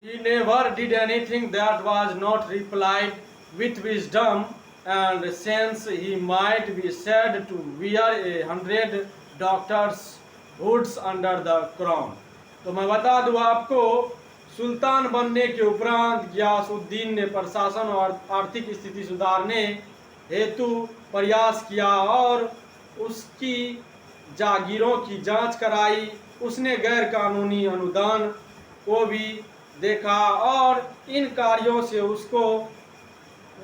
He never did anything that was not replied with wisdom, and since he might be said to wear 100 doctors' hoods under the crown. तो मैं बता दूं आपको, सुल्तान बनने के उपरांत गियासुद्दीन ने प्रशासन और आर्थिक स्थिति सुधारने हेतु प्रयास किया और उसकी जागीरों की जांच कराई। उसने गैर कानूनी अनुदान को भी देखा और इन कार्यों से उसको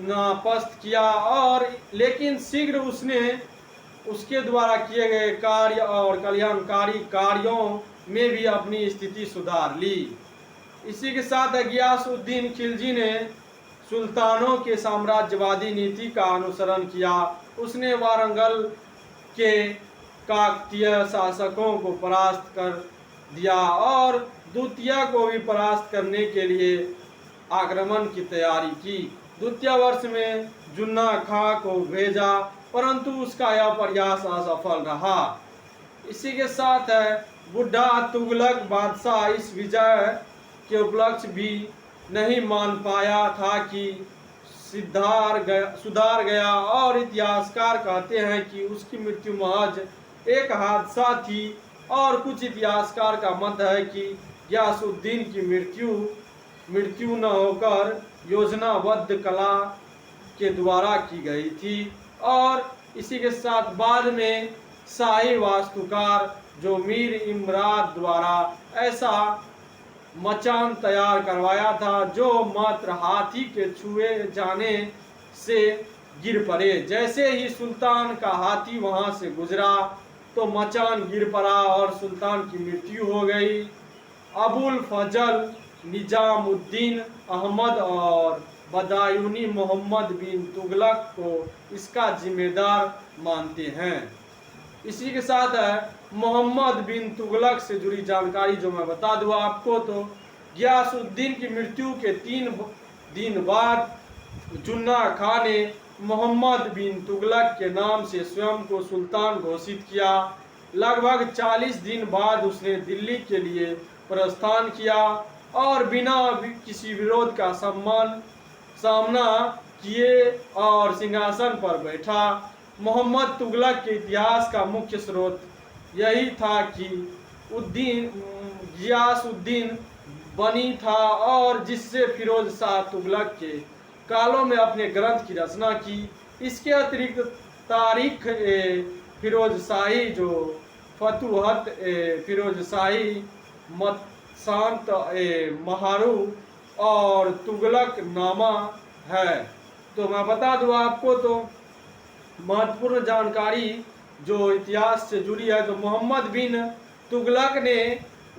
नापसंद किया, और लेकिन शीघ्र उसने उसके द्वारा किए गए कार्य और कल्याणकारी कार्यों में भी अपनी स्थिति सुधार ली। इसी के साथ गियासुद्दीन खिलजी ने सुल्तानों के साम्राज्यवादी नीति का अनुसरण किया। उसने वारंगल के काकतीय शासकों को परास्त कर दिया और द्वितीय को भी परास्त करने के लिए आक्रमण की तैयारी की। द्वितीय वर्ष में जुन्ना खां को भेजा, परंतु उसका यह प्रयास असफल रहा। इसी के साथ बुढ़ा तुगलक बादशाह इस विजय के उपलक्ष्य भी नहीं मान पाया था कि सुधार गया, और इतिहासकार कहते हैं कि उसकी मृत्यु महज एक हादसा थी, और कुछ इतिहासकार का मत है कि गियासुद्दीन की मृत्यु न होकर योजनाबद्ध कला के द्वारा की गई थी। और इसी के साथ बाद में शाही वास्तुकार जो मीर इमराद द्वारा ऐसा मचान तैयार करवाया था जो मात्र हाथी के छुए जाने से गिर पड़े। जैसे ही सुल्तान का हाथी वहां से गुजरा तो मचान गिर पड़ा और सुल्तान की मृत्यु हो गई। अबुल फजल निजामुद्दीन अहमद और बदायूनी मोहम्मद बिन तुगलक को इसका जिम्मेदार मानते हैं। इसी के साथ मोहम्मद बिन तुगलक से जुड़ी जानकारी जो मैं बता दूं आपको, तो गियासुद्दीन की मृत्यु के 3 दिन बाद जुन्ना खां ने मोहम्मद बिन तुगलक के नाम से स्वयं को सुल्तान घोषित किया। लगभग 40 दिन बाद उसने दिल्ली के लिए प्रस्थान किया और बिना किसी विरोध का सामना किए और सिंहासन पर बैठा। मोहम्मद तुगलक के इतिहास का मुख्य स्रोत यही था कि गियासुद्दीन बनी था, और जिससे फिरोज शाह तुगलक के कालों में अपने ग्रंथ की रचना की। इसके अतिरिक्त तारीख फिरोज शाही जो फतुहत फिरोज शाही मतसांत महारू और तुगलक नामा है। तो मैं बता दूं आपको, तो महत्वपूर्ण जानकारी जो इतिहास से जुड़ी है, तो मोहम्मद बिन तुगलक ने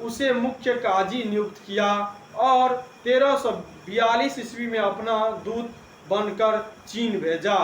उसे मुख्य काजी नियुक्त किया और 1342 ईस्वी में अपना दूत बनकर चीन भेजा।